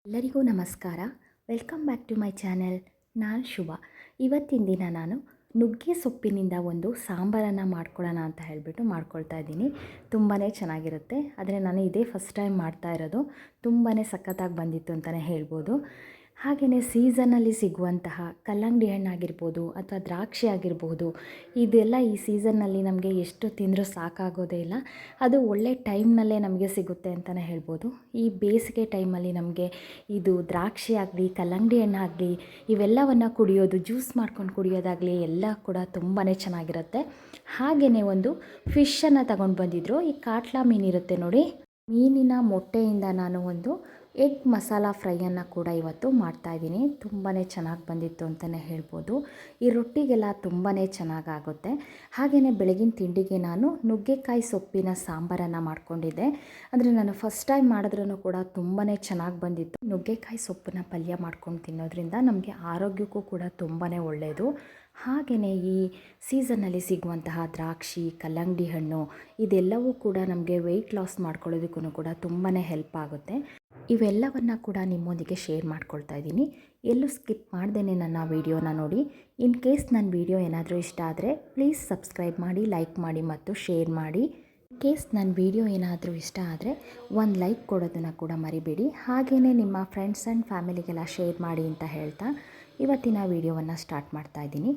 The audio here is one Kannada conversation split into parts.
ಎಲ್ಲರಿಗೂ ನಮಸ್ಕಾರ. Welcome back to my channel. ನಾನು ಶುಭ. ಇವತ್ತಿನ ದಿನ ನಾನು ನುಗ್ಗೆ ಸೊಪ್ಪಿನಿಂದ ಒಂದು ಸಾಂಬಾರನ್ನು ಮಾಡ್ಕೊಳ್ಳೋಣ ಅಂತ ಹೇಳಿಬಿಟ್ಟು ಮಾಡ್ಕೊಳ್ತಾ ಇದ್ದೀನಿ. ತುಂಬಾ ಚೆನ್ನಾಗಿರುತ್ತೆ. ಆದರೆ ನಾನು ಇದೇ ಫಸ್ಟ್ ಟೈಮ್ ಮಾಡ್ತಾ ಇರೋದು. ತುಂಬಾ ಸಖತ್ತಾಗಿ ಬಂದಿತ್ತು ಅಂತಲೇ ಹೇಳ್ಬೋದು. ಹಾಗೆಯೇ ಸೀಸನ್ನಲ್ಲಿ ಸಿಗುವಂತಹ ಕಲ್ಲಂಗಡಿ ಹಣ್ಣಾಗಿರ್ಬೋದು ಅಥವಾ ದ್ರಾಕ್ಷಿ ಆಗಿರ್ಬೋದು, ಇದೆಲ್ಲ ಈ ಸೀಸನ್ನಲ್ಲಿ ನಮಗೆ ಎಷ್ಟು ತಿಂದರೂ ಸಾಕಾಗೋದೇ ಇಲ್ಲ. ಅದು ಒಳ್ಳೆ ಟೈಮ್ನಲ್ಲೇ ನಮಗೆ ಸಿಗುತ್ತೆ ಅಂತಲೇ ಹೇಳ್ಬೋದು. ಈ ಬೇಸಿಗೆ ಟೈಮಲ್ಲಿ ನಮಗೆ ಇದು ದ್ರಾಕ್ಷಿ ಆಗಲಿ ಕಲ್ಲಂಗಡಿ ಹಣ್ಣಾಗಲಿ ಇವೆಲ್ಲವನ್ನು ಕುಡಿಯೋದು, ಜ್ಯೂಸ್ ಮಾಡ್ಕೊಂಡು ಕುಡಿಯೋದಾಗಲಿ ಎಲ್ಲ ಕೂಡ ತುಂಬಾ ಚೆನ್ನಾಗಿರುತ್ತೆ. ಹಾಗೆಯೇ ಒಂದು ಫಿಶನ್ನು ತಗೊಂಡು ಬಂದಿದ್ದರು. ಈ ಕಾಟ್ಲಾ ಮೀನಿರುತ್ತೆ ನೋಡಿ, ಮೀನಿನ ಮೊಟ್ಟೆಯಿಂದ ನಾನು ಒಂದು ಎಗ್ ಮಸಾಲ ಫ್ರೈಯನ್ನು ಕೂಡ ಇವತ್ತು ಮಾಡ್ತಾಯಿದ್ದೀನಿ. ತುಂಬಾ ಚೆನ್ನಾಗಿ ಬಂದಿತ್ತು ಅಂತಲೇ ಹೇಳ್ಬೋದು. ಈ ರೊಟ್ಟಿಗೆಲ್ಲ ತುಂಬಾ ಚೆನ್ನಾಗಾಗುತ್ತೆ. ಹಾಗೆಯೇ ಬೆಳಗಿನ ತಿಂಡಿಗೆ ನಾನು ನುಗ್ಗೆಕಾಯಿ ಸೊಪ್ಪಿನ ಸಾಂಬಾರನ್ನು ಮಾಡ್ಕೊಂಡಿದ್ದೆ. ಅಂದರೆ ನಾನು ಫಸ್ಟ್ ಟೈಮ್ ಮಾಡಿದ್ರೂ ಕೂಡ ತುಂಬಾ ಚೆನ್ನಾಗಿ ಬಂದಿತ್ತು. ನುಗ್ಗೆಕಾಯಿ ಸೊಪ್ಪನ್ನ ಪಲ್ಯ ಮಾಡ್ಕೊಂಡು ತಿನ್ನೋದ್ರಿಂದ ನಮಗೆ ಆರೋಗ್ಯಕ್ಕೂ ಕೂಡ ತುಂಬಾ ಒಳ್ಳೆಯದು. ಹಾಗೆಯೇ ಈ ಸೀಸನ್ನಲ್ಲಿ ಸಿಗುವಂತಹ ದ್ರಾಕ್ಷಿ, ಕಲ್ಲಂಗಡಿ ಹಣ್ಣು ಇದೆಲ್ಲವೂ ಕೂಡ ನಮಗೆ ವೆಯ್ಟ್ ಲಾಸ್ ಮಾಡ್ಕೊಳ್ಳೋದಕ್ಕೂ ಕೂಡ ತುಂಬಾ ಹೆಲ್ಪ್ ಆಗುತ್ತೆ. ಇವೆಲ್ಲವನ್ನು ಕೂಡ ನಿಮ್ಮೊಂದಿಗೆ ಶೇರ್ ಮಾಡ್ಕೊಳ್ತಾ ಇದ್ದೀನಿ. ಎಲ್ಲೂ ಸ್ಕಿಪ್ ಮಾಡ್ದೇ ನನ್ನ ವೀಡಿಯೋನ ನೋಡಿ. ಇನ್ ಕೇಸ್ ನನ್ನ ವೀಡಿಯೋ ಏನಾದರೂ ಇಷ್ಟ ಆದರೆ ಪ್ಲೀಸ್ ಸಬ್ಸ್ಕ್ರೈಬ್ ಮಾಡಿ, ಲೈಕ್ ಮಾಡಿ ಮತ್ತು ಶೇರ್ ಮಾಡಿ. ಇನ್ ಕೇಸ್ ನನ್ನ ವೀಡಿಯೋ ಏನಾದರೂ ಇಷ್ಟ ಆದರೆ ಒಂದು ಲೈಕ್ ಕೊಡೋದನ್ನು ಕೂಡ ಮರಿಬೇಡಿ. ಹಾಗೆಯೇ ನಿಮ್ಮ ಫ್ರೆಂಡ್ಸ್ ಆ್ಯಂಡ್ ಫ್ಯಾಮಿಲಿಗೆಲ್ಲ ಶೇರ್ ಮಾಡಿ ಅಂತ ಹೇಳ್ತಾ ಇವತ್ತಿನ ವೀಡಿಯೋವನ್ನು ಸ್ಟಾರ್ಟ್ ಮಾಡ್ತಾ ಇದ್ದೀನಿ.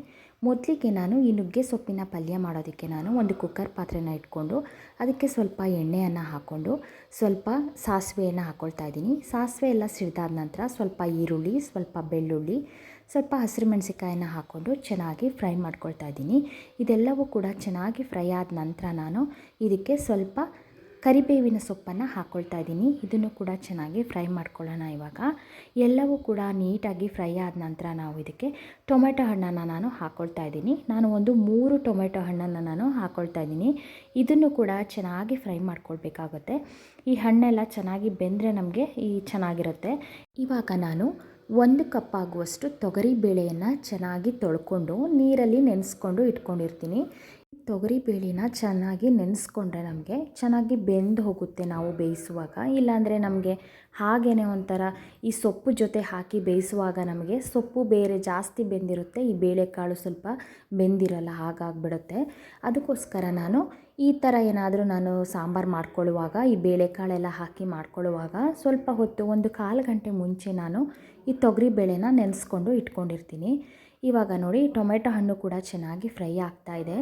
ಮೊದಲಿಗೆ ನಾನು ಈ ನುಗ್ಗೆ ಸೊಪ್ಪಿನ ಪಲ್ಯ ಮಾಡೋದಕ್ಕೆ ನಾನು ಒಂದು ಕುಕ್ಕರ್ ಪಾತ್ರೆನ ಇಟ್ಕೊಂಡು ಅದಕ್ಕೆ ಸ್ವಲ್ಪ ಎಣ್ಣೆಯನ್ನು ಹಾಕ್ಕೊಂಡು ಸ್ವಲ್ಪ ಸಾಸಿವೆಯನ್ನು ಹಾಕ್ಕೊಳ್ತಾ ಇದ್ದೀನಿ. ಸಾಸಿವೆ ಎಲ್ಲ ಸಿಡಿದಾದ ನಂತರ ಸ್ವಲ್ಪ ಈರುಳ್ಳಿ, ಸ್ವಲ್ಪ ಬೆಳ್ಳುಳ್ಳಿ, ಸ್ವಲ್ಪ ಹಸಿರು ಮೆಣಸಿಕಾಯನ್ನು ಹಾಕ್ಕೊಂಡು ಚೆನ್ನಾಗಿ ಫ್ರೈ ಮಾಡ್ಕೊಳ್ತಾ ಇದ್ದೀನಿ. ಇದೆಲ್ಲವೂ ಕೂಡ ಚೆನ್ನಾಗಿ ಫ್ರೈ ಆದ ನಂತರ ನಾನು ಇದಕ್ಕೆ ಸ್ವಲ್ಪ ಕರಿಬೇವಿನ ಸೊಪ್ಪನ್ನು ಹಾಕ್ಕೊಳ್ತಾ ಇದ್ದೀನಿ. ಇದನ್ನು ಕೂಡ ಚೆನ್ನಾಗಿ ಫ್ರೈ ಮಾಡ್ಕೊಳ್ಳೋಣ. ಇವಾಗ ಎಲ್ಲವೂ ಕೂಡ ನೀಟಾಗಿ ಫ್ರೈ ಆದ ನಂತರ ನಾವು ಇದಕ್ಕೆ ಟೊಮೆಟೊ ಹಣ್ಣನ್ನು ನಾನು ಹಾಕ್ಕೊಳ್ತಾ ಇದ್ದೀನಿ. ನಾನು ಒಂದು 3 ಟೊಮೆಟೊ ಹಣ್ಣನ್ನು ನಾನು ಹಾಕ್ಕೊಳ್ತಾ ಇದ್ದೀನಿ. ಇದನ್ನು ಕೂಡ ಚೆನ್ನಾಗಿ ಫ್ರೈ ಮಾಡ್ಕೊಳ್ಬೇಕಾಗುತ್ತೆ. ಈ ಹಣ್ಣೆಲ್ಲ ಚೆನ್ನಾಗಿ ಬೆಂದರೆ ನಮಗೆ ಚೆನ್ನಾಗಿರುತ್ತೆ. ಇವಾಗ ನಾನು 1 ಕಪ್ ಆಗುವಷ್ಟು ತೊಗರಿ ಬೇಳೆಯನ್ನು ಚೆನ್ನಾಗಿ ತೊಳ್ಕೊಂಡು ನೀರಲ್ಲಿ ನೆನೆಸ್ಕೊಂಡು ಇಟ್ಕೊಂಡಿರ್ತೀನಿ. ತೊಗರಿ ಬೇಳೆನ ಚೆನ್ನಾಗಿ ನೆನೆಸ್ಕೊಂಡ್ರೆ ನಮಗೆ ಚೆನ್ನಾಗಿ ಬೆಂದು ಹೋಗುತ್ತೆ ನಾವು ಬೇಯಿಸುವಾಗ. ಇಲ್ಲಾಂದರೆ ನಮಗೆ ಹಾಗೇ ಒಂಥರ ಈ ಸೊಪ್ಪು ಜೊತೆ ಹಾಕಿ ಬೇಯಿಸುವಾಗ ನಮಗೆ ಸೊಪ್ಪು ಬೇರೆ ಜಾಸ್ತಿ ಬೆಂದಿರುತ್ತೆ, ಈ ಬೇಳೆಕಾಳು ಸ್ವಲ್ಪ ಬೆಂದಿರಲ್ಲ, ಹಾಗಾಗಿಬಿಡುತ್ತೆ. ಅದಕ್ಕೋಸ್ಕರ ನಾನು ಈ ಥರ ಏನಾದರೂ ನಾನು ಸಾಂಬಾರು ಮಾಡ್ಕೊಳ್ಳುವಾಗ ಈ ಬೇಳೆಕಾಳೆಲ್ಲ ಹಾಕಿ ಮಾಡ್ಕೊಳ್ಳುವಾಗ ಸ್ವಲ್ಪ ಹೊತ್ತು 1/4 ಗಂಟೆ ಮುಂಚೆ ನಾನು ಈ ತೊಗರಿ ಬೇಳೆನ ನೆನೆಸ್ಕೊಂಡು ಇಟ್ಕೊಂಡಿರ್ತೀನಿ. ಇವಾಗ ನೋಡಿ ಟೊಮೆಟೊ ಹಣ್ಣು ಕೂಡ ಚೆನ್ನಾಗಿ ಫ್ರೈ ಆಗ್ತಾ ಇದೆ.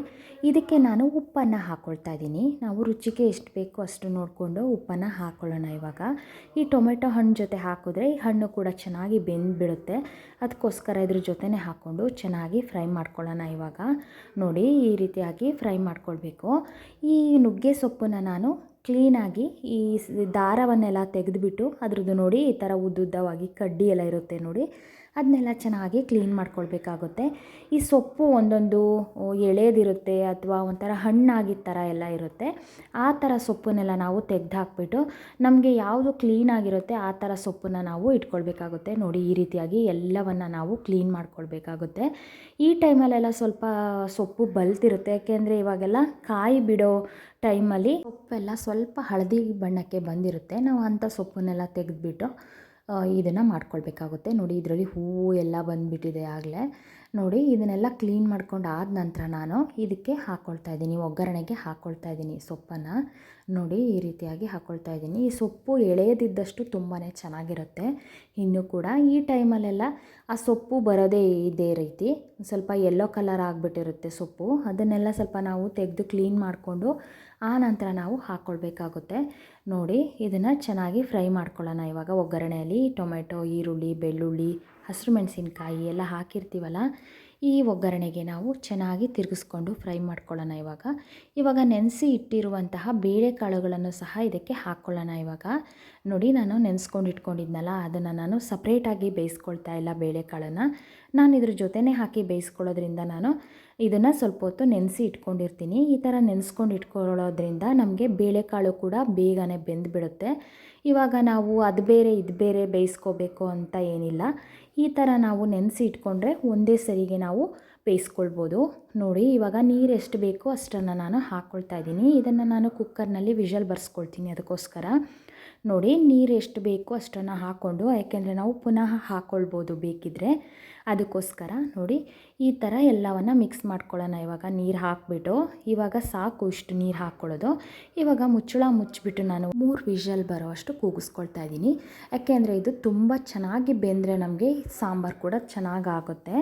ಇದಕ್ಕೆ ನಾನು ಉಪ್ಪನ್ನು ಹಾಕ್ಕೊಳ್ತಾ ಇದ್ದೀನಿ. ನಾವು ರುಚಿಗೆ ಎಷ್ಟು ಬೇಕೋ ಅಷ್ಟು ನೋಡಿಕೊಂಡು ಉಪ್ಪನ್ನು ಹಾಕ್ಕೊಳ್ಳೋಣ. ಇವಾಗ ಈ ಟೊಮೆಟೊ ಹಣ್ಣು ಜೊತೆ ಹಾಕಿದ್ರೆ ಈ ಹಣ್ಣು ಕೂಡ ಚೆನ್ನಾಗಿ ಬೆಂದುಬಿಡುತ್ತೆ. ಅದಕ್ಕೋಸ್ಕರ ಇದ್ರ ಜೊತೆನೇ ಹಾಕ್ಕೊಂಡು ಚೆನ್ನಾಗಿ ಫ್ರೈ ಮಾಡ್ಕೊಳ್ಳೋಣ. ಇವಾಗ ನೋಡಿ ಈ ರೀತಿಯಾಗಿ ಫ್ರೈ ಮಾಡ್ಕೊಳ್ಬೇಕು. ಈ ನುಗ್ಗೆ ಸೊಪ್ಪನ್ನು ನಾನು ಕ್ಲೀನಾಗಿ ಈ ದಾರವನ್ನೆಲ್ಲ ತೆಗೆದುಬಿಟ್ಟು ಅದ್ರದ್ದು ನೋಡಿ ಈ ಥರ ಉದ್ದುದ್ದವಾಗಿ ಕಡ್ಡಿ ಎಲ್ಲ ಇರುತ್ತೆ ನೋಡಿ, ಅದನ್ನೆಲ್ಲ ಚೆನ್ನಾಗಿ ಕ್ಲೀನ್ ಮಾಡ್ಕೊಳ್ಬೇಕಾಗುತ್ತೆ. ಈ ಸೊಪ್ಪು ಒಂದೊಂದು ಎಳೆದಿರುತ್ತೆ ಅಥವಾ ಒಂಥರ ಹಣ್ಣಾಗಿದ್ದ ಥರ ಎಲ್ಲ ಇರುತ್ತೆ. ಆ ಥರ ಸೊಪ್ಪನ್ನೆಲ್ಲ ನಾವು ತೆಗೆದು ಹಾಕ್ಬಿಟ್ಟು ನಮಗೆ ಯಾವುದು ಕ್ಲೀನಾಗಿರುತ್ತೆ ಆ ಥರ ಸೊಪ್ಪನ್ನು ನಾವು ಇಟ್ಕೊಳ್ಬೇಕಾಗುತ್ತೆ. ನೋಡಿ ಈ ರೀತಿಯಾಗಿ ಎಲ್ಲವನ್ನು ನಾವು ಕ್ಲೀನ್ ಮಾಡ್ಕೊಳ್ಬೇಕಾಗುತ್ತೆ. ಈ ಟೈಮಲ್ಲೆಲ್ಲ ಸ್ವಲ್ಪ ಸೊಪ್ಪು ಬಲ್ತಿರುತ್ತೆ, ಯಾಕೆಂದರೆ ಇವಾಗೆಲ್ಲ ಕಾಯಿ ಬಿಡೋ ಟೈಮಲ್ಲಿ ಸೊಪ್ಪೆಲ್ಲ ಸ್ವಲ್ಪ ಹಳದಿ ಬಣ್ಣಕ್ಕೆ ಬಂದಿರುತ್ತೆ. ನಾವು ಅಂಥ ಸೊಪ್ಪನ್ನೆಲ್ಲ ತೆಗೆದುಬಿಟ್ಟು ಇದನ್ನು ಮಾಡ್ಕೊಳ್ಬೇಕಾಗುತ್ತೆ. ನೋಡಿ ಇದರಲ್ಲಿ ಹೂವು ಎಲ್ಲ ಬಂದುಬಿಟ್ಟಿದೆ ಆಗಲೇ. ನೋಡಿ ಇದನ್ನೆಲ್ಲ ಕ್ಲೀನ್ ಮಾಡ್ಕೊಂಡು ಆದ ನಂತರ ನಾನು ಇದಕ್ಕೆ ಹಾಕ್ಕೊಳ್ತಾ ಇದ್ದೀನಿ, ಒಗ್ಗರಣೆಗೆ ಹಾಕ್ಕೊಳ್ತಾ ಇದ್ದೀನಿ ಸೊಪ್ಪನ್ನು. ನೋಡಿ ಈ ರೀತಿಯಾಗಿ ಹಾಕ್ಕೊಳ್ತಾ ಇದ್ದೀನಿ. ಈ ಸೊಪ್ಪು ಎಳೆಯದಿದ್ದಷ್ಟು ತುಂಬಾ ಚೆನ್ನಾಗಿರುತ್ತೆ. ಇನ್ನೂ ಕೂಡ ಈ ಟೈಮಲ್ಲೆಲ್ಲ ಆ ಸೊಪ್ಪು ಬರೋದೇ ಇದೇ ರೀತಿ ಸ್ವಲ್ಪ ಯೆಲ್ಲೋ ಕಲರ್ ಆಗಿಬಿಟ್ಟಿರುತ್ತೆ ಸೊಪ್ಪು. ಅದನ್ನೆಲ್ಲ ಸ್ವಲ್ಪ ನಾವು ತೆಗೆದು ಕ್ಲೀನ್ ಮಾಡಿಕೊಂಡು ಆ ನಂತರ ನಾವು ಹಾಕ್ಕೊಳ್ಬೇಕಾಗುತ್ತೆ. ನೋಡಿ ಇದನ್ನು ಚೆನ್ನಾಗಿ ಫ್ರೈ ಮಾಡ್ಕೊಳ್ಳೋಣ. ಇವಾಗ ಒಗ್ಗರಣೆಯಲ್ಲಿ ಟೊಮೆಟೊ, ಈರುಳ್ಳಿ, ಬೆಳ್ಳುಳ್ಳಿ, ಹಸಿರು ಮೆಣಸಿನ್ಕಾಯಿ ಎಲ್ಲ ಹಾಕಿರ್ತೀವಲ್ಲ, ಈ ಒಗ್ಗರಣೆಗೆ ನಾವು ಚೆನ್ನಾಗಿ ತಿರುಗಿಸ್ಕೊಂಡು ಫ್ರೈ ಮಾಡ್ಕೊಳ್ಳೋಣ. ಇವಾಗ ನೆನೆಸಿ ಇಟ್ಟಿರುವಂತಹ ಬೇಳೆಕಾಳುಗಳನ್ನು ಸಹ ಇದಕ್ಕೆ ಹಾಕ್ಕೊಳ್ಳೋಣ. ಇವಾಗ ನೋಡಿ ನಾನು ನೆನೆಸ್ಕೊಂಡು ಇಟ್ಕೊಂಡಿದ್ನಲ್ಲ ಅದನ್ನು ನಾನು ಸಪ್ರೇಟಾಗಿ ಬೇಯಿಸ್ಕೊಳ್ತಾ ಇಲ್ಲ. ಬೇಳೆಕಾಳನ್ನು ನಾನು ಇದ್ರ ಜೊತೆನೇ ಹಾಕಿ ಬೇಯಿಸ್ಕೊಳ್ಳೋದ್ರಿಂದ ನಾನು ಇದನ್ನು ಸ್ವಲ್ಪ ಹೊತ್ತು ನೆನೆಸಿ ಇಟ್ಕೊಂಡಿರ್ತೀನಿ. ಈ ಥರ ನೆನೆಸ್ಕೊಂಡು ಇಟ್ಕೊಳ್ಳೋದ್ರಿಂದ ನಮಗೆ ಬೇಳೆಕಾಳು ಕೂಡ ಬೇಗನೆ ಬೆಂದುಬಿಡುತ್ತೆ. ಇವಾಗ ನಾವು ಅದು ಬೇರೆ ಇದು ಬೇರೆ ಬೇಯಿಸ್ಕೋಬೇಕು ಅಂತ ಏನಿಲ್ಲ. ಈ ಥರ ನಾವು ನೆನೆಸಿ ಇಟ್ಕೊಂಡ್ರೆ ಒಂದೇ ಸರಿಗೆ ನಾವು ಬೇಯಿಸ್ಕೊಳ್ಬೋದು. ನೋಡಿ ಇವಾಗ ನೀರು ಎಷ್ಟು ಬೇಕೋ ಅಷ್ಟನ್ನು ನಾನು ಹಾಕ್ಕೊಳ್ತಾ ಇದ್ದೀನಿ. ಇದನ್ನು ನಾನು ಕುಕ್ಕರ್ನಲ್ಲಿ ವಿಷಲ್ ಬರ್ಸ್ಕೊಳ್ತೀನಿ. ಅದಕ್ಕೋಸ್ಕರ ನೋಡಿ ನೀರು ಎಷ್ಟು ಬೇಕೋ ಅಷ್ಟನ್ನು ಹಾಕ್ಕೊಂಡು, ಯಾಕೆಂದರೆ ನಾವು ಪುನಃ ಹಾಕ್ಕೊಳ್ಬೋದು ಬೇಕಿದ್ದರೆ, ಅದಕ್ಕೋಸ್ಕರ ನೋಡಿ ಈ ಥರ ಎಲ್ಲವನ್ನು ಮಿಕ್ಸ್ ಮಾಡ್ಕೊಳ್ಳೋಣ. ಇವಾಗ ನೀರು ಹಾಕಿಬಿಟ್ಟು, ಇವಾಗ ಸಾಕು ಇಷ್ಟು ನೀರು ಹಾಕ್ಕೊಳ್ಳೋದು. ಇವಾಗ ಮುಚ್ಚಳ ಮುಚ್ಚಿಬಿಟ್ಟು ನಾನು 3 ವಿಷಲ್ ಬರೋ ಅಷ್ಟು ಕೂಗಿಸ್ಕೊಳ್ತಾ ಇದ್ದೀನಿ. ಯಾಕೆಂದರೆ ಇದು ತುಂಬ ಚೆನ್ನಾಗಿ ಬೆಂದರೆ ನಮಗೆ ಸಾಂಬಾರು ಕೂಡ ಚೆನ್ನಾಗಾಗುತ್ತೆ.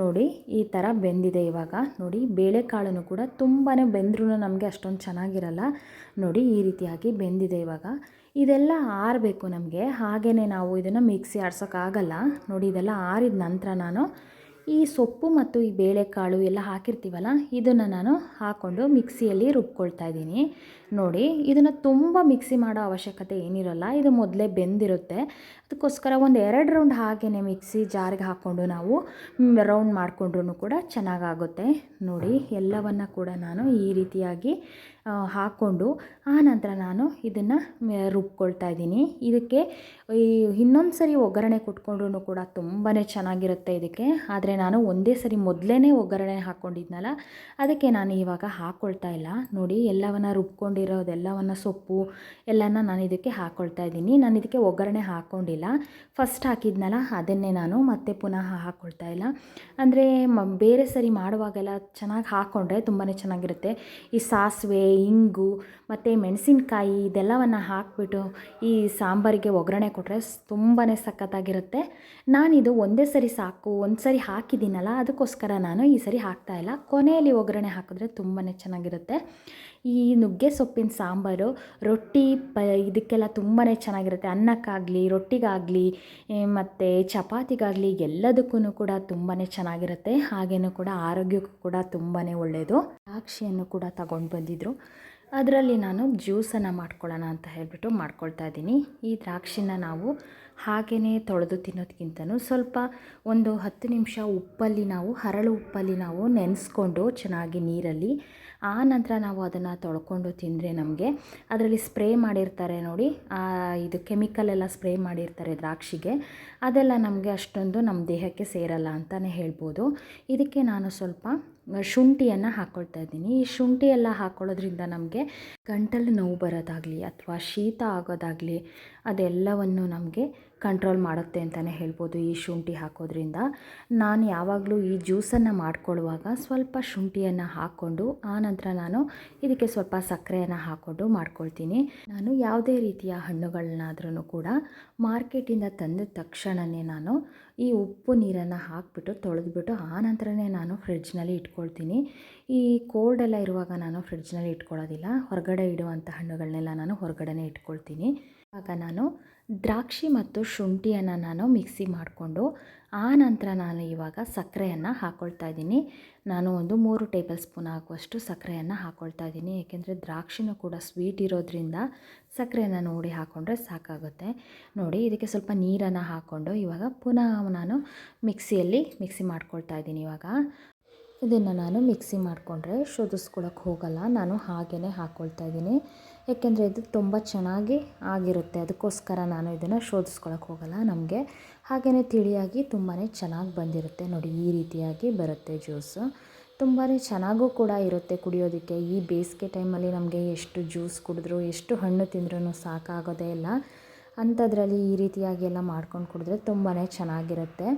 ನೋಡಿ ಈ ಥರ ಬೆಂದಿದೆ. ಇವಾಗ ನೋಡಿ ಬೇಳೆಕಾಳನ್ನು ಕೂಡ ತುಂಬಾ ಬೆಂದ್ರೂ ನಮಗೆ ಅಷ್ಟೊಂದು ಚೆನ್ನಾಗಿರಲ್ಲ. ನೋಡಿ ಈ ರೀತಿಯಾಗಿ ಬೆಂದಿದೆ. ಇವಾಗ ಇದೆಲ್ಲ ಆರಬೇಕು ನಮಗೆ, ಹಾಗೆಯೇ ನಾವು ಇದನ್ನು ಮಿಕ್ಸಿ ಆಡ್ಸೋಕ್ಕಾಗಲ್ಲ. ನೋಡಿ ಇದೆಲ್ಲ ಆರಿದ ನಂತರ ನಾನು ಈ ಸೊಪ್ಪು ಮತ್ತು ಈ ಬೇಳೆಕಾಳು ಎಲ್ಲ ಹಾಕಿರ್ತೀವಲ್ಲ, ಇದನ್ನು ನಾನು ಹಾಕ್ಕೊಂಡು ಮಿಕ್ಸಿಯಲ್ಲಿ ರುಬ್ಕೊಳ್ತಾ ಇದ್ದೀನಿ. ನೋಡಿ ಇದನ್ನು ತುಂಬ ಮಿಕ್ಸಿ ಮಾಡೋ ಅವಶ್ಯಕತೆ ಏನಿರಲ್ಲ, ಇದು ಮೊದಲೇ ಬೆಂದಿರುತ್ತೆ. ಅದಕ್ಕೋಸ್ಕರ ಒಂದು 2 ರೌಂಡ್ ಹಾಗೆಯೇ ಮಿಕ್ಸಿ ಜಾರಿಗೆ ಹಾಕ್ಕೊಂಡು ನಾವು ರೌಂಡ್ ಮಾಡಿಕೊಂಡ್ರೂ ಕೂಡ ಚೆನ್ನಾಗಾಗುತ್ತೆ. ನೋಡಿ ಎಲ್ಲವನ್ನು ಕೂಡ ನಾನು ಈ ರೀತಿಯಾಗಿ ಹಾಕ್ಕೊಂಡು ಆನಂತರ ನಾನು ಇದನ್ನು ರುಬ್ಕೊಳ್ತಾ ಇದ್ದೀನಿ. ಇದಕ್ಕೆ ಇನ್ನೊಂದು ಸರಿ ಒಗ್ಗರಣೆ ಕೊಟ್ಕೊಂಡ್ರೂ ಕೂಡ ತುಂಬಾ ಚೆನ್ನಾಗಿರುತ್ತೆ ಇದಕ್ಕೆ. ಆದರೆ ನಾನು ಒಂದೇ ಸರಿ ಮೊದಲೇ ಒಗ್ಗರಣೆ ಹಾಕ್ಕೊಂಡಿದ್ನಲ್ಲ, ಅದಕ್ಕೆ ನಾನು ಇವಾಗ ಹಾಕ್ಕೊಳ್ತಾ ಇಲ್ಲ. ನೋಡಿ ಎಲ್ಲವನ್ನು ರುಬ್ಕೊಂಡಿರೋದೆಲ್ಲವನ್ನು ಸೊಪ್ಪು ಎಲ್ಲನ ನಾನು ಇದಕ್ಕೆ ಹಾಕ್ಕೊಳ್ತಾ ಇದ್ದೀನಿ. ನಾನು ಇದಕ್ಕೆ ಒಗ್ಗರಣೆ ಹಾಕ್ಕೊಂಡಿಲ್ಲ, ಫಸ್ಟ್ ಹಾಕಿದ್ನಲ್ಲ ಅದನ್ನೇ ನಾನು ಮತ್ತೆ ಪುನಃ ಹಾಕ್ಕೊಳ್ತಾ ಇಲ್ಲ. ಅಂದರೆ ಬೇರೆ ಸರಿ ಮಾಡುವಾಗೆಲ್ಲ ಚೆನ್ನಾಗಿ ಹಾಕ್ಕೊಂಡ್ರೆ ತುಂಬಾ ಚೆನ್ನಾಗಿರುತ್ತೆ. ಈ ಸಾಸಿವೆ, ಇಂಗು ಮತ್ತು ಮೆಣಸಿನ್ಕಾಯಿ ಇದೆಲ್ಲವನ್ನು ಹಾಕಿಬಿಟ್ಟು ಈ ಸಾಂಬಾರಿಗೆ ಒಗ್ಗರಣೆ ಕೊಟ್ಟರೆ ತುಂಬಾ ಸಖತ್ತಾಗಿರುತ್ತೆ. ನಾನಿದು ಒಂದೇ ಸರಿ ಸಾಕು, ಒಂದು ಸರಿ ಹಾಕಿದ್ದೀನಲ್ಲ, ಅದಕ್ಕೋಸ್ಕರ ನಾನು ಈ ಸರಿ ಹಾಕ್ತಾಯಿಲ್ಲ. ಕೊನೆಯಲ್ಲಿ ಒಗ್ಗರಣೆ ಹಾಕಿದ್ರೆ ತುಂಬಾ ಚೆನ್ನಾಗಿರುತ್ತೆ. ಈ ನುಗ್ಗೆ ಸೊಪ್ಪಿನ ಸಾಂಬಾರು ರೊಟ್ಟಿ ಇದಕ್ಕೆಲ್ಲ ತುಂಬಾ ಚೆನ್ನಾಗಿರುತ್ತೆ. ಅನ್ನಕ್ಕಾಗಲಿ, ರೊಟ್ಟಿಗಾಗಲಿ ಮತ್ತು ಚಪಾತಿಗಾಗಲಿ ಎಲ್ಲದಕ್ಕೂ ಕೂಡ ತುಂಬಾ ಚೆನ್ನಾಗಿರುತ್ತೆ. ಹಾಗೇನೂ ಕೂಡ ಆರೋಗ್ಯಕ್ಕೂ ಕೂಡ ತುಂಬಾ ಒಳ್ಳೆಯದು. ದ್ರಾಕ್ಷಿಯನ್ನು ಕೂಡ ತಗೊಂಡು ಬಂದಿದ್ದರು, ಅದರಲ್ಲಿ ನಾನು ಜ್ಯೂಸನ್ನು ಮಾಡ್ಕೊಳ್ಳೋಣ ಅಂತ ಹೇಳಿಬಿಟ್ಟು ಮಾಡ್ಕೊಳ್ತಾ ಇದ್ದೀನಿ. ಈ ದ್ರಾಕ್ಷಿನ ನಾವು ಹಾಗೆಯೇ ತೊಳೆದು ತಿನ್ನೋದಕ್ಕಿಂತನೂ ಸ್ವಲ್ಪ ಒಂದು 10 ನಿಮಿಷ ಉಪ್ಪಲ್ಲಿ ನಾವು ಹರಳು ಉಪ್ಪಲ್ಲಿ ನಾವು ನೆನೆಸ್ಕೊಂಡು ಚೆನ್ನಾಗಿ ನೀರಲ್ಲಿ, ಆ ನಂತರ ನಾವು ಅದನ್ನು ತೊಳ್ಕೊಂಡು ತಿಂದರೆ ನಮಗೆ ಅದರಲ್ಲಿ ಸ್ಪ್ರೇ ಮಾಡಿರ್ತಾರೆ ನೋಡಿ, ಇದು ಕೆಮಿಕಲ್ ಎಲ್ಲ ಸ್ಪ್ರೇ ಮಾಡಿರ್ತಾರೆ ದ್ರಾಕ್ಷಿಗೆ, ಅದೆಲ್ಲ ನಮಗೆ ಅಷ್ಟೊಂದು ನಮ್ಮ ದೇಹಕ್ಕೆ ಸೇರಲ್ಲ ಅಂತಲೇ ಹೇಳ್ಬೋದು. ಇದಕ್ಕೆ ನಾನು ಸ್ವಲ್ಪ ಶುಂಠಿಯನ್ನು ಹಾಕ್ಕೊಳ್ತಾ ಇದ್ದೀನಿ. ಈ ಶುಂಠಿ ಎಲ್ಲ ಹಾಕ್ಕೊಳ್ಳೋದ್ರಿಂದ ನಮಗೆ ಗಂಟಲು ನೋವು ಬರೋದಾಗಲಿ ಅಥವಾ ಶೀತ ಆಗೋದಾಗಲಿ ಅದೆಲ್ಲವನ್ನು ನಮಗೆ ಕಂಟ್ರೋಲ್ ಮಾಡುತ್ತೆ ಅಂತಲೇ ಹೇಳ್ಬೋದು ಈ ಶುಂಠಿ ಹಾಕೋದ್ರಿಂದ. ನಾನು ಯಾವಾಗಲೂ ಈ ಜ್ಯೂಸನ್ನು ಮಾಡ್ಕೊಳ್ಳುವಾಗ ಸ್ವಲ್ಪ ಶುಂಠಿಯನ್ನು ಹಾಕ್ಕೊಂಡು ಆನಂತರ ನಾನು ಇದಕ್ಕೆ ಸ್ವಲ್ಪ ಸಕ್ಕರೆಯನ್ನು ಹಾಕ್ಕೊಂಡು ಮಾಡ್ಕೊಳ್ತೀನಿ. ನಾನು ಯಾವುದೇ ರೀತಿಯ ಹಣ್ಣುಗಳನ್ನಾದ್ರೂ ಕೂಡ ಮಾರ್ಕೆಟಿಂದ ತಂದ ತಕ್ಷಣವೇ ನಾನು ಈ ಉಪ್ಪು ನೀರನ್ನು ಹಾಕಿಬಿಟ್ಟು ತೊಳೆದ್ಬಿಟ್ಟು ಆನಂತರನೇ ನಾನು ಫ್ರಿಡ್ಜ್ನಲ್ಲಿ ಇಟ್ಕೊಳ್ತೀನಿ. ಈ ಕೋಲ್ಡ್ ಎಲ್ಲ ಇರುವಾಗ ನಾನು ಫ್ರಿಡ್ಜ್ನಲ್ಲಿ ಇಟ್ಕೊಳ್ಳೋದಿಲ್ಲ, ಹೊರಗಡೆ ಇಡುವಂಥ ಹಣ್ಣುಗಳನ್ನೆಲ್ಲ ನಾನು ಹೊರಗಡೆನೇ ಇಟ್ಕೊಳ್ತೀನಿ. ಆಗ ನಾನು ದ್ರಾಕ್ಷಿ ಮತ್ತು ಶುಂಠಿಯನ್ನು ನಾನು ಮಿಕ್ಸಿ ಮಾಡಿಕೊಂಡು ಆನಂತರ ನಾನು ಇವಾಗ ಸಕ್ಕರೆಯನ್ನು ಹಾಕ್ಕೊಳ್ತಾ ಇದ್ದೀನಿ. ನಾನು ಒಂದು 3 ಟೇಬಲ್ ಸ್ಪೂನ್ ಆಗುವಷ್ಟು ಸಕ್ಕರೆಯನ್ನು ಹಾಕ್ಕೊಳ್ತಾ ಇದ್ದೀನಿ. ಏಕೆಂದರೆ ದ್ರಾಕ್ಷಿನೂ ಕೂಡ ಸ್ವೀಟ್ ಇರೋದ್ರಿಂದ ಸಕ್ಕರೆಯನ್ನು ನೋಡಿ ಹಾಕ್ಕೊಂಡ್ರೆ ಸಾಕಾಗುತ್ತೆ. ನೋಡಿ ಇದಕ್ಕೆ ಸ್ವಲ್ಪ ನೀರನ್ನು ಹಾಕ್ಕೊಂಡು ಇವಾಗ ಪುನಃ ನಾನು ಮಿಕ್ಸಿ ಮಾಡ್ಕೊಳ್ತಾ ಇದ್ದೀನಿ. ಇವಾಗ ಇದನ್ನು ನಾನು ಮಿಕ್ಸಿ ಮಾಡಿಕೊಂಡ್ರೆ ಶೋಧಿಸ್ಕೊಳ್ಳೋಕೆ ಹೋಗಲ್ಲ, ನಾನು ಹಾಗೆಯೇ ಹಾಕ್ಕೊಳ್ತಾ ಇದ್ದೀನಿ. ಏಕೆಂದರೆ ಇದು ತುಂಬ ಚೆನ್ನಾಗಿ ಆಗಿರುತ್ತೆ, ಅದಕ್ಕೋಸ್ಕರ ನಾನು ಇದನ್ನು ಶೋಧಿಸ್ಕೊಳ್ಳೋಕೆ ಹೋಗಲ್ಲ. ನಮಗೆ ಹಾಗೆಯೇ ತಿಳಿಯಾಗಿ ತುಂಬಾ ಚೆನ್ನಾಗಿ ಬಂದಿರುತ್ತೆ. ನೋಡಿ ಈ ರೀತಿಯಾಗಿ ಬರುತ್ತೆ ಜ್ಯೂಸು, ತುಂಬಾ ಚೆನ್ನಾಗೂ ಕೂಡ ಇರುತ್ತೆ ಕುಡಿಯೋದಕ್ಕೆ. ಈ ಬೇಸಿಗೆ ಟೈಮಲ್ಲಿ ನಮಗೆ ಎಷ್ಟು ಜ್ಯೂಸ್ ಕುಡಿದ್ರೂ ಎಷ್ಟು ಹಣ್ಣು ತಿಂದ್ರೂ ಸಾಕಾಗೋದೇ ಇಲ್ಲ. ಅಂಥದ್ರಲ್ಲಿ ಈ ರೀತಿಯಾಗಿ ಎಲ್ಲ ಮಾಡ್ಕೊಂಡು ಕುಡಿದ್ರೆ ತುಂಬಾ ಚೆನ್ನಾಗಿರುತ್ತೆ.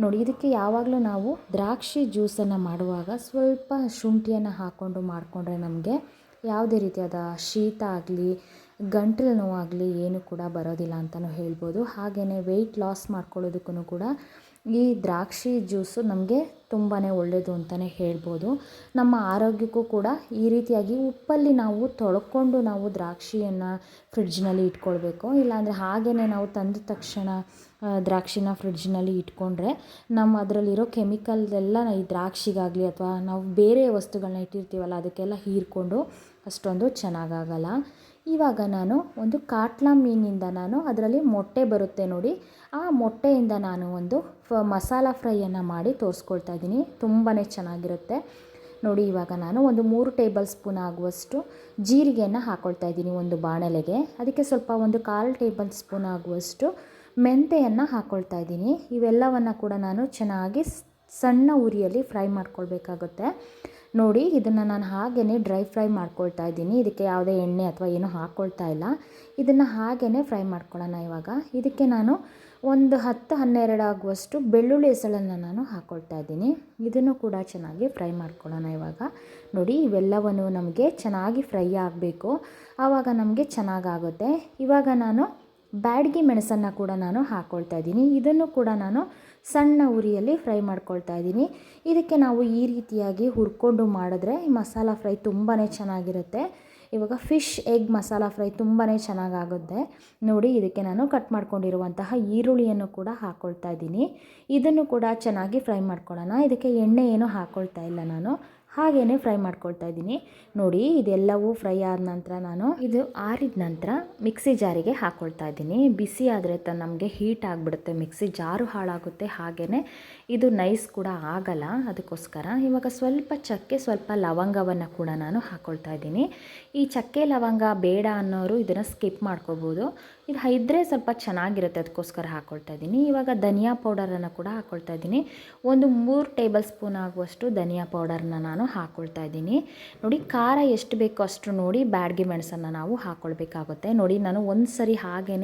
ನೋಡಿ ಇದಕ್ಕೆ ಯಾವಾಗಲೂ ನಾವು ದ್ರಾಕ್ಷಿ ಜ್ಯೂಸನ್ನು ಮಾಡುವಾಗ ಸ್ವಲ್ಪ ಶುಂಠಿಯನ್ನು ಹಾಕ್ಕೊಂಡು ಮಾಡಿಕೊಂಡ್ರೆ ನಮಗೆ ಯಾವುದೇ ರೀತಿಯಾದ ಶೀತ ಆಗಲಿ ಗಂಟಲು ನೋವಾಗಲಿ ಏನು ಕೂಡ ಬರೋದಿಲ್ಲ ಅಂತಲೂ ಹೇಳ್ಬೋದು. ಹಾಗೆಯೇ ವೆಯ್ಟ್ ಲಾಸ್ ಮಾಡ್ಕೊಳ್ಳೋದಕ್ಕೂ ಕೂಡ ಈ ದ್ರಾಕ್ಷಿ ಜ್ಯೂಸು ನಮಗೆ ತುಂಬಾ ಒಳ್ಳೆಯದು ಅಂತಲೇ ಹೇಳ್ಬೋದು. ನಮ್ಮ ಆರೋಗ್ಯಕ್ಕೂ ಕೂಡ ಈ ರೀತಿಯಾಗಿ ಉಪ್ಪಲ್ಲಿ ನಾವು ತೊಳ್ಕೊಂಡು ನಾವು ದ್ರಾಕ್ಷಿಯನ್ನು ಫ್ರಿಡ್ಜ್ನಲ್ಲಿ ಇಟ್ಕೊಳ್ಬೇಕು. ಇಲ್ಲಾಂದರೆ ಹಾಗೆಯೇ ನಾವು ತಂದ ತಕ್ಷಣ ದ್ರಾಕ್ಷಿನ ಫ್ರಿಡ್ಜ್ನಲ್ಲಿ ಇಟ್ಕೊಂಡ್ರೆ ನಮ್ಮ ಅದರಲ್ಲಿರೋ ಕೆಮಿಕಲ್ದೆಲ್ಲ ಈ ದ್ರಾಕ್ಷಿಗಾಗಲಿ ಅಥವಾ ನಾವು ಬೇರೆ ವಸ್ತುಗಳನ್ನ ಇಟ್ಟಿರ್ತೀವಲ್ಲ ಅದಕ್ಕೆಲ್ಲ ಹೀರ್ಕೊಂಡು ಅಷ್ಟೊಂದು ಚೆನ್ನಾಗಾಗಲ್ಲ. ಇವಾಗ ನಾನು ಒಂದು ಕಾಟ್ಲಾ ಮೀನಿಂದ ನಾನು ಅದರಲ್ಲಿ ಮೊಟ್ಟೆ ಬರುತ್ತೆ ನೋಡಿ, ಆ ಮೊಟ್ಟೆಯಿಂದ ನಾನು ಒಂದು ಮಸಾಲ ಫ್ರೈಯನ್ನು ಮಾಡಿ ತೋರಿಸ್ಕೊಳ್ತಾ ಇದ್ದೀನಿ. ತುಂಬಾ ಚೆನ್ನಾಗಿರುತ್ತೆ ನೋಡಿ. ಇವಾಗ ನಾನು ಒಂದು 3 ಟೇಬಲ್ ಸ್ಪೂನ್ ಆಗುವಷ್ಟು ಜೀರಿಗೆಯನ್ನು ಹಾಕ್ಕೊಳ್ತಾ ಇದ್ದೀನಿ ಒಂದು ಬಾಣಲೆಗೆ. ಅದಕ್ಕೆ ಸ್ವಲ್ಪ ಒಂದು 1/4 ಟೇಬಲ್ ಸ್ಪೂನ್ ಆಗುವಷ್ಟು ಮೆಂತೆಯನ್ನು ಹಾಕ್ಕೊಳ್ತಾ ಇದ್ದೀನಿ. ಇವೆಲ್ಲವನ್ನು ಕೂಡ ನಾನು ಚೆನ್ನಾಗಿ ಸಣ್ಣ ಉರಿಯಲ್ಲಿ ಫ್ರೈ ಮಾಡ್ಕೊಳ್ಬೇಕಾಗುತ್ತೆ. ನೋಡಿ ಇದನ್ನು ನಾನು ಹಾಗೇ ಡ್ರೈ ಫ್ರೈ ಮಾಡ್ಕೊಳ್ತಾ ಇದ್ದೀನಿ. ಇದಕ್ಕೆ ಯಾವುದೇ ಎಣ್ಣೆ ಅಥವಾ ಏನೂ ಹಾಕ್ಕೊಳ್ತಾ ಇಲ್ಲ. ಇದನ್ನು ಹಾಗೇ ಫ್ರೈ ಮಾಡ್ಕೊಳ್ಳೋಣ ಇವಾಗ. ಇದಕ್ಕೆ ನಾನು ಒಂದು 10-12 ಆಗುವಷ್ಟು ಬೆಳ್ಳುಳ್ಳಿ ಎಸಳನ್ನು ನಾನು ಹಾಕ್ಕೊಳ್ತಾ ಇದ್ದೀನಿ. ಇದನ್ನು ಕೂಡ ಚೆನ್ನಾಗಿ ಫ್ರೈ ಮಾಡ್ಕೊಳ್ಳೋಣ ಇವಾಗ. ನೋಡಿ ಇವೆಲ್ಲವನ್ನು ನಮಗೆ ಚೆನ್ನಾಗಿ ಫ್ರೈ ಆಗಬೇಕು, ಆವಾಗ ನಮಗೆ ಚೆನ್ನಾಗಾಗುತ್ತೆ. ಇವಾಗ ನಾನು ಬ್ಯಾಡಗಿ ಮೆಣಸನ್ನು ಕೂಡ ನಾನು ಹಾಕ್ಕೊಳ್ತಾ ಇದ್ದೀನಿ. ಇದನ್ನು ಕೂಡ ನಾನು ಸಣ್ಣ ಉರಿಯಲ್ಲಿ ಫ್ರೈ ಮಾಡ್ಕೊಳ್ತಾ ಇದ್ದೀನಿ. ಇದಕ್ಕೆ ನಾವು ಈ ರೀತಿಯಾಗಿ ಹುರ್ಕೊಂಡು ಮಾಡಿದ್ರೆ ಈ ಮಸಾಲ ಫ್ರೈ ತುಂಬಾ ಚೆನ್ನಾಗಿರುತ್ತೆ. ಇವಾಗ ಫಿಶ್ ಎಗ್ ಮಸಾಲ ಫ್ರೈ ತುಂಬಾ ಚೆನ್ನಾಗಾಗುತ್ತೆ. ನೋಡಿ ಇದಕ್ಕೆ ನಾನು ಕಟ್ ಮಾಡ್ಕೊಂಡಿರುವಂತಹ ಈರುಳ್ಳಿಯನ್ನು ಕೂಡ ಹಾಕ್ಕೊಳ್ತಾ ಇದ್ದೀನಿ. ಇದನ್ನು ಕೂಡ ಚೆನ್ನಾಗಿ ಫ್ರೈ ಮಾಡ್ಕೊಳ್ಳೋಣ. ಇದಕ್ಕೆ ಎಣ್ಣೆ ಏನೂ ಹಾಕ್ಕೊಳ್ತಾ ಇಲ್ಲ, ನಾನು ಹಾಗೇ ಫ್ರೈ ಮಾಡ್ಕೊಳ್ತಾ ಇದ್ದೀನಿ. ನೋಡಿ ಇದೆಲ್ಲವೂ ಫ್ರೈ ಆದ ನಂತರ ನಾನು ಇದು ಆರಿದ ನಂತರ ಮಿಕ್ಸಿ ಜಾರಿಗೆ ಹಾಕ್ಕೊಳ್ತಾ ಇದ್ದೀನಿ. ಬಿಸಿ ಆದರೆ ನಮಗೆ ಹೀಟ್ ಆಗಿಬಿಡುತ್ತೆ, ಮಿಕ್ಸಿ ಜಾರು ಹಾಳಾಗುತ್ತೆ, ಹಾಗೆಯೇ ಇದು ನೈಸ್ ಕೂಡ ಆಗಲ್ಲ. ಅದಕ್ಕೋಸ್ಕರ ಇವಾಗ ಸ್ವಲ್ಪ ಚಕ್ಕೆ, ಸ್ವಲ್ಪ ಲವಂಗವನ್ನು ಕೂಡ ನಾನು ಹಾಕ್ಕೊಳ್ತಾ ಇದ್ದೀನಿ. ಈ ಚಕ್ಕೆ ಲವಂಗ ಬೇಡ ಅನ್ನೋರು ಇದನ್ನು ಸ್ಕಿಪ್ ಮಾಡ್ಕೋಬೋದು. ಇದು ಇದ್ದರೆ ಸ್ವಲ್ಪ ಚೆನ್ನಾಗಿರುತ್ತೆ, ಅದಕ್ಕೋಸ್ಕರ ಹಾಕ್ಕೊಳ್ತಾ ಇದ್ದೀನಿ. ಇವಾಗ ಧನಿಯಾ ಪೌಡರನ್ನು ಕೂಡ ಹಾಕ್ಕೊಳ್ತಾ ಇದ್ದೀನಿ. ಒಂದು 3 ಟೇಬಲ್ ಸ್ಪೂನ್ ಆಗುವಷ್ಟು ಧನಿಯಾ ಪೌಡರ್ನ ನಾನು ಹಾಕ್ಕೊಳ್ತಾ ಇದ್ದೀನಿ. ನೋಡಿ ಖಾರ ಎಷ್ಟು ಬೇಕೋ ಅಷ್ಟು ನೋಡಿ ಬ್ಯಾಡಗಿ ಮೆಣಸನ್ನು ನಾವು ಹಾಕ್ಕೊಳ್ಬೇಕಾಗುತ್ತೆ. ನೋಡಿ ನಾನು ಒಂದು ಸರಿ ಹಾಗೇ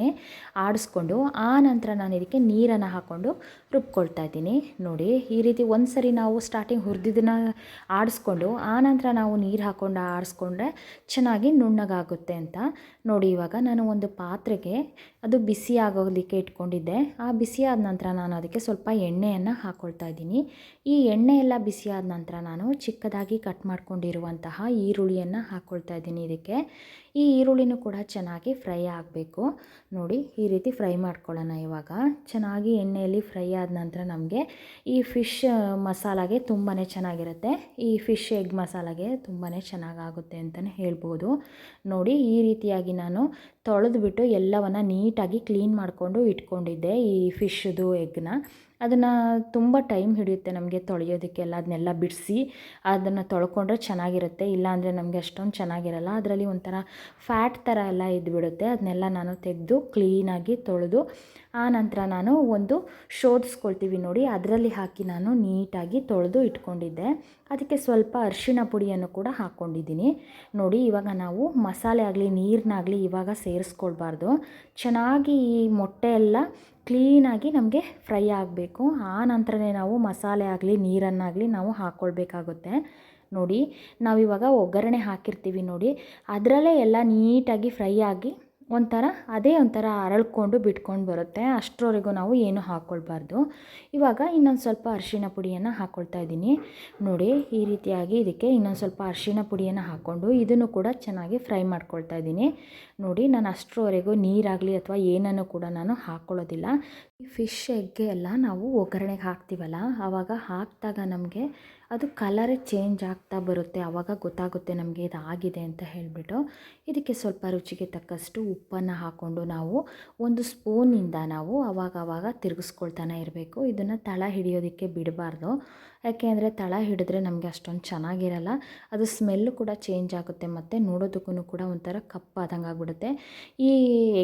ಆಡಿಸ್ಕೊಂಡು ಆ ನಂತರ ನಾನು ಇದಕ್ಕೆ ನೀರನ್ನು ಹಾಕ್ಕೊಂಡು ರುಬ್ಕೊಳ್ತಾ ಇದ್ದೀನಿ. ನೋಡಿ ಈ ರೀತಿ ಒಂದು ಸರಿ ನಾವು ಸ್ಟಾರ್ಟಿಂಗ್ ಹುರಿದಿದ್ದನ್ನು ಆಡಿಸ್ಕೊಂಡು ಆ ನಂತರ ನಾವು ನೀರು ಹಾಕ್ಕೊಂಡು ಆಡಿಸ್ಕೊಂಡ್ರೆ ಚೆನ್ನಾಗಿ ನುಣ್ಣಗಾಗುತ್ತೆ ಅಂತ. ನೋಡಿ ಇವಾಗ ನಾನು ಒಂದು ಪಾತ್ರೆಗೆ ಅದು ಬಿಸಿ ಆಗೋದಕ್ಕೆ ಇಟ್ಕೊಂಡಿದ್ದೆ. ಆ ಬಿಸಿ ಆದ ನಂತರ ನಾನು ಅದಕ್ಕೆ ಸ್ವಲ್ಪ ಎಣ್ಣೆಯನ್ನು ಹಾಕ್ಕೊಳ್ತಾ ಇದ್ದೀನಿ. ಈ ಎಣ್ಣೆ ಎಲ್ಲ ಬಿಸಿ ಆದ ನಂತರ ನಾನು ಚಿಕ್ಕದಾಗಿ ಕಟ್ ಮಾಡ್ಕೊಂಡಿರುವಂತಹ ಈರುಳ್ಳಿಯನ್ನು ಹಾಕ್ಕೊಳ್ತಾ ಇದ್ದೀನಿ. ಇದಕ್ಕೆ ಈ ಈರುಳ್ಳಿನೂ ಕೂಡ ಚೆನ್ನಾಗಿ ಫ್ರೈ ಆಗಬೇಕು. ನೋಡಿ ಈ ರೀತಿ ಫ್ರೈ ಮಾಡ್ಕೊಳ್ಳೋಣ ಇವಾಗ. ಚೆನ್ನಾಗಿ ಎಣ್ಣೆಯಲ್ಲಿ ಫ್ರೈ ಆದ ನಂತರ ನಮಗೆ ಈ ಫಿಶ್ ಮಸಾಲಾಗೆ ತುಂಬಾ ಚೆನ್ನಾಗಿರುತ್ತೆ. ಈ ಫಿಶ್ ಎಗ್ ಮಸಾಲಾಗೆ ತುಂಬಾ ಚೆನ್ನಾಗಾಗುತ್ತೆ ಅಂತಲೇ ಹೇಳ್ಬೋದು. ನೋಡಿ ಈ ರೀತಿಯಾಗಿ ನಾನು ತೊಳೆದ್ಬಿಟ್ಟು ಎಲ್ಲವನ್ನು ನೀಟಾಗಿ ಕ್ಲೀನ್ ಮಾಡಿಕೊಂಡು ಇಟ್ಕೊಂಡಿದ್ದೆ ಈ ಫಿಶ್ದು ಎಗ್ನ. ಅದನ್ನು ತುಂಬ ಟೈಮ್ ಹಿಡಿಯುತ್ತೆ ನಮಗೆ ತೊಳೆಯೋದಕ್ಕೆಲ್ಲ. ಅದನ್ನೆಲ್ಲ ಬಿಡಿಸಿ ಅದನ್ನು ತೊಳ್ಕೊಂಡ್ರೆ ಚೆನ್ನಾಗಿರುತ್ತೆ, ಇಲ್ಲಾಂದರೆ ನಮಗೆ ಅಷ್ಟೊಂದು ಚೆನ್ನಾಗಿರಲ್ಲ. ಅದರಲ್ಲಿ ಒಂಥರ ಫ್ಯಾಟ್ ಥರ ಎಲ್ಲ ಇದ್ದುಬಿಡುತ್ತೆ. ಅದನ್ನೆಲ್ಲ ನಾನು ತೆಗೆದು ಕ್ಲೀನಾಗಿ ತೊಳೆದು ಆ ನಂತರ ನಾನು ಒಂದು ಶೋಧಿಸ್ಕೊಳ್ತೀವಿ ನೋಡಿ, ಅದರಲ್ಲಿ ಹಾಕಿ ನಾನು ನೀಟಾಗಿ ತೊಳೆದು ಇಟ್ಕೊಂಡಿದ್ದೆ. ಅದಕ್ಕೆ ಸ್ವಲ್ಪ ಅರಿಶಿಣ ಪುಡಿಯನ್ನು ಕೂಡ ಹಾಕ್ಕೊಂಡಿದ್ದೀನಿ. ನೋಡಿ ಇವಾಗ ನಾವು ಮಸಾಲೆ ಆಗಲಿ ನೀರನ್ನಾಗಲಿ ಇವಾಗ ಸೇರಿಸ್ಕೊಳ್ಬಾರ್ದು. ಚೆನ್ನಾಗಿ ಈ ಮೊಟ್ಟೆ ಎಲ್ಲ ಕ್ಲೀನಾಗಿ ನಮಗೆ ಫ್ರೈ ಆಗಬೇಕು. ಆ ನಂತರನೇ ನಾವು ಮಸಾಲೆ ಆಗಲಿ ನೀರನ್ನಾಗಲಿ ನಾವು ಹಾಕ್ಕೊಳ್ಬೇಕಾಗುತ್ತೆ. ನೋಡಿ ನಾವಿವಾಗ ಒಗ್ಗರಣೆ ಹಾಕಿರ್ತೀವಿ ನೋಡಿ, ಅದರಲ್ಲೇ ಎಲ್ಲ ನೀಟಾಗಿ ಫ್ರೈ ಆಗಿ ಒಂಥರ ಅರಳ್ಕೊಂಡು ಬಿಟ್ಕೊಂಡು ಬರುತ್ತೆ. ಅಷ್ಟರವರೆಗೂ ನಾವು ಏನು ಹಾಕ್ಕೊಳ್ಬಾರ್ದು. ಇವಾಗ ಇನ್ನೊಂದು ಸ್ವಲ್ಪ ಅರಿಶಿಣ ಪುಡಿಯನ್ನು ಹಾಕ್ಕೊಳ್ತಾ ಇದ್ದೀನಿ. ನೋಡಿ ಈ ರೀತಿಯಾಗಿ ಇದಕ್ಕೆ ಇನ್ನೊಂದು ಸ್ವಲ್ಪ ಅರಿಶಿಣ ಪುಡಿಯನ್ನು ಹಾಕ್ಕೊಂಡು ಇದನ್ನು ಕೂಡ ಚೆನ್ನಾಗಿ ಫ್ರೈ ಮಾಡ್ಕೊಳ್ತಾ ಇದ್ದೀನಿ. ನೋಡಿ ನಾನು ಅಷ್ಟರವರೆಗೂ ನೀರಾಗಲಿ ಅಥವಾ ಏನನ್ನು ಕೂಡ ನಾನು ಹಾಕ್ಕೊಳ್ಳೋದಿಲ್ಲ. ಈ ಫಿಶ್ ಎಗ್ಗೆ ಎಲ್ಲ ನಾವು ಒಗ್ಗರಣೆಗೆ ಹಾಕ್ತೀವಲ್ಲ, ಆವಾಗ ಹಾಕಿದಾಗ ನಮಗೆ ಅದು ಕಲರೇ ಚೇಂಜ್ ಆಗ್ತಾ ಬರುತ್ತೆ. ಆವಾಗ ಗೊತ್ತಾಗುತ್ತೆ ನಮಗೆ ಇದು ಆಗಿದೆ ಅಂತ ಹೇಳಿಬಿಟ್ಟು. ಇದಕ್ಕೆ ಸ್ವಲ್ಪ ರುಚಿಗೆ ತಕ್ಕಷ್ಟು ಉಪ್ಪನ್ನು ಹಾಕ್ಕೊಂಡು ನಾವು ಒಂದು ಸ್ಪೂನಿಂದ ನಾವು ಆವಾಗ ತಿರುಗಿಸ್ಕೊಳ್ತಾನೆ ಇರಬೇಕು. ಇದನ್ನು ತಳ ಹಿಡಿಯೋದಕ್ಕೆ ಬಿಡಬಾರ್ದು. ಯಾಕೆ ಅಂದರೆ ತಳ ಹಿಡಿದ್ರೆ ನಮಗೆ ಅಷ್ಟೊಂದು ಚೆನ್ನಾಗಿರಲ್ಲ. ಅದು ಸ್ಮೆಲ್ಲು ಕೂಡ ಚೇಂಜ್ ಆಗುತ್ತೆ ಮತ್ತು ನೋಡೋದಕ್ಕೂ ಕೂಡ ಒಂಥರ ಕಪ್ಪಾದಂಗೆ ಆಗಿಬಿಡುತ್ತೆ. ಈ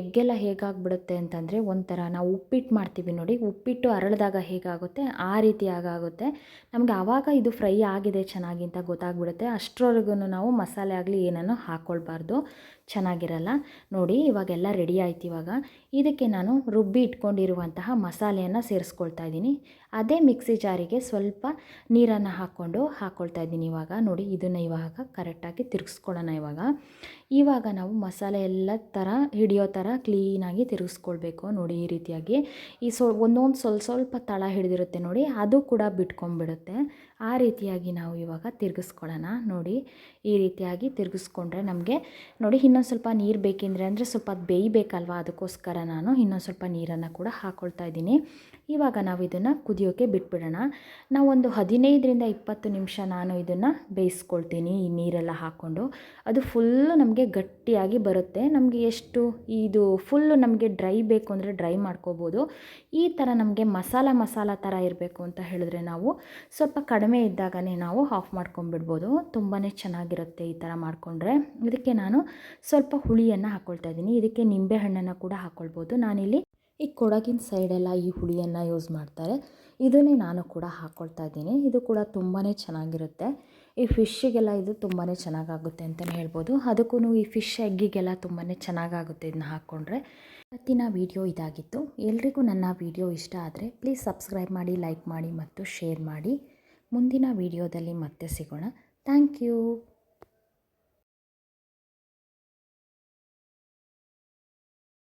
ಎಗ್ಗೆಲ್ಲ ಹೇಗಾಗ್ಬಿಡುತ್ತೆ ಅಂತಂದರೆ ಒಂಥರ ನಾವು ಉಪ್ಪಿಟ್ಟು ಮಾಡ್ತೀವಿ ನೋಡಿ, ಉಪ್ಪಿಟ್ಟು ಅರಳಿದಾಗ ಹೇಗಾಗುತ್ತೆ ಆ ರೀತಿ ಆಗುತ್ತೆ ನಮಗೆ. ಆವಾಗ ಇದು ಫ್ರೈ ಆಗಿದೆ ಚೆನ್ನಾಗಿ ಅಂತ ಗೊತ್ತಾಗ್ಬಿಡುತ್ತೆ. ಅಷ್ಟರವರೆಗೂ ನಾವು ಮಸಾಲೆ ಆಗಲಿ ಏನನ್ನು ಹಾಕ್ಕೊಳ್ಬಾರ್ದು, ಚೆನ್ನಾಗಿರಲ್ಲ. ನೋಡಿ ಇವಾಗೆಲ್ಲ ರೆಡಿ ಆಯ್ತು. ಇವಾಗ ಇದಕ್ಕೆ ನಾನು ರುಬ್ಬಿ ಇಟ್ಕೊಂಡಿರುವಂತಹ ಮಸಾಲೆಯನ್ನು ಸೇರಿಸ್ಕೊಳ್ತಾ ಇದ್ದೀನಿ. ಅದೇ ಮಿಕ್ಸಿ ಜಾರಿಗೆ ಸ್ವಲ್ಪ ನೀರನ್ನು ಹಾಕ್ಕೊಳ್ತಾ ಇದ್ದೀನಿ. ಇವಾಗ ನೋಡಿ ಇದನ್ನು ಇವಾಗ ಕರೆಕ್ಟಾಗಿ ತಿರುಗಿಸ್ಕೊಳ್ಳೋಣ. ಇವಾಗ ನಾವು ಮಸಾಲೆ ಎಲ್ಲ ಥರ ಹಿಡಿಯೋ ಥರ ಕ್ಲೀನಾಗಿ ತಿರುಗಿಸ್ಕೊಳ್ಬೇಕು. ನೋಡಿ ಈ ರೀತಿಯಾಗಿ ಈ ಒಂದೊಂದು ಸ್ವಲ್ಪ ತಳ ಹಿಡಿದಿರುತ್ತೆ ನೋಡಿ, ಅದು ಕೂಡ ಬಿಟ್ಕೊಂಡ್ಬಿಡುತ್ತೆ. ಆ ರೀತಿಯಾಗಿ ನಾವು ಇವಾಗ ತಿರುಗಿಸ್ಕೊಳ್ಳೋಣ. ನೋಡಿ ಈ ರೀತಿಯಾಗಿ ತಿರುಗಿಸ್ಕೊಂಡ್ರೆ ನಮಗೆ ನೋಡಿ ಇನ್ನೊಂದು ಸ್ವಲ್ಪ ನೀರು ಬೇಕೆಂದರೆ ಸ್ವಲ್ಪ ಅದು ಬೇಯಬೇಕಲ್ವ, ಅದಕ್ಕೋಸ್ಕರ ನಾನು ಇನ್ನೊಂದು ಸ್ವಲ್ಪ ನೀರನ್ನು ಕೂಡ ಹಾಕ್ಕೊಳ್ತಾ ಇದ್ದೀನಿ. ಇವಾಗ ನಾವು ಇದನ್ನು ಕುದಿಯೋಕ್ಕೆ ಬಿಟ್ಬಿಡೋಣ. ನಾವು ಒಂದು 15-20 ನಿಮಿಷ ನಾನು ಇದನ್ನು ಬೇಯಿಸ್ಕೊಳ್ತೀನಿ ಈ ನೀರೆಲ್ಲ ಹಾಕ್ಕೊಂಡು. ಅದು ಫುಲ್ಲು ನಮಗೆ ಗಟ್ಟಿಯಾಗಿ ಬರುತ್ತೆ. ನಮಗೆ ಎಷ್ಟು ಇದು ಫುಲ್ಲು ನಮಗೆ ಡ್ರೈ ಬೇಕು ಅಂದರೆ ಡ್ರೈ ಮಾಡ್ಕೋಬೋದು. ಈ ಥರ ನಮಗೆ ಮಸಾಲ ಥರ ಇರಬೇಕು ಅಂತ ಹೇಳಿದ್ರೆ ನಾವು ಸ್ವಲ್ಪ ಕಡಿಮೆ ಇದ್ದಾಗನೇ ನಾವು ಆಫ್ ಮಾಡ್ಕೊಂಡ್ಬಿಡ್ಬೋದು. ತುಂಬಾ ಚೆನ್ನಾಗಿರುತ್ತೆ ಈ ಥರ ಮಾಡಿಕೊಂಡ್ರೆ. ಇದಕ್ಕೆ ನಾನು ಸ್ವಲ್ಪ ಹುಳಿಯನ್ನು ಹಾಕ್ಕೊಳ್ತಾ ಇದ್ದೀನಿ. ಇದಕ್ಕೆ ನಿಂಬೆಹಣ್ಣನ್ನು ಕೂಡ ಹಾಕ್ಕೊಳ್ಬೋದು. ನಾನಿಲ್ಲಿ ಈ ಕೊಡಗಿನ ಸೈಡೆಲ್ಲ ಈ ಹುಳಿಯನ್ನು ಯೂಸ್ ಮಾಡ್ತಾರೆ, ಇದನ್ನೇ ನಾನು ಕೂಡ ಹಾಕ್ಕೊಳ್ತಾ ಇದ್ದೀನಿ. ಇದು ಕೂಡ ತುಂಬಾ ಚೆನ್ನಾಗಿರುತ್ತೆ. ಈ ಫಿಶ್ಶಿಗೆಲ್ಲ ಇದು ತುಂಬಾ ಚೆನ್ನಾಗಾಗುತ್ತೆ ಅಂತಲೇ ಹೇಳ್ಬೋದು. ಅದಕ್ಕೂ ಈ ಫಿಶ್ ಎಗ್ಗಿಗೆಲ್ಲ ತುಂಬಾ ಚೆನ್ನಾಗಾಗುತ್ತೆ ಇದನ್ನ ಹಾಕ್ಕೊಂಡ್ರೆ. ಇವತ್ತಿನ ವಿಡಿಯೋ ಇದಾಗಿತ್ತು. ಎಲ್ರಿಗೂ ನನ್ನ ವಿಡಿಯೋ ಇಷ್ಟ ಆದರೆ ಪ್ಲೀಸ್ ಸಬ್ಸ್ಕ್ರೈಬ್ ಮಾಡಿ, ಲೈಕ್ ಮಾಡಿ ಮತ್ತು ಶೇರ್ ಮಾಡಿ. ಮುಂದಿನ ವಿಡಿಯೋದಲ್ಲಿ ಮತ್ತೆ ಸಿಗೋಣ. Thank you.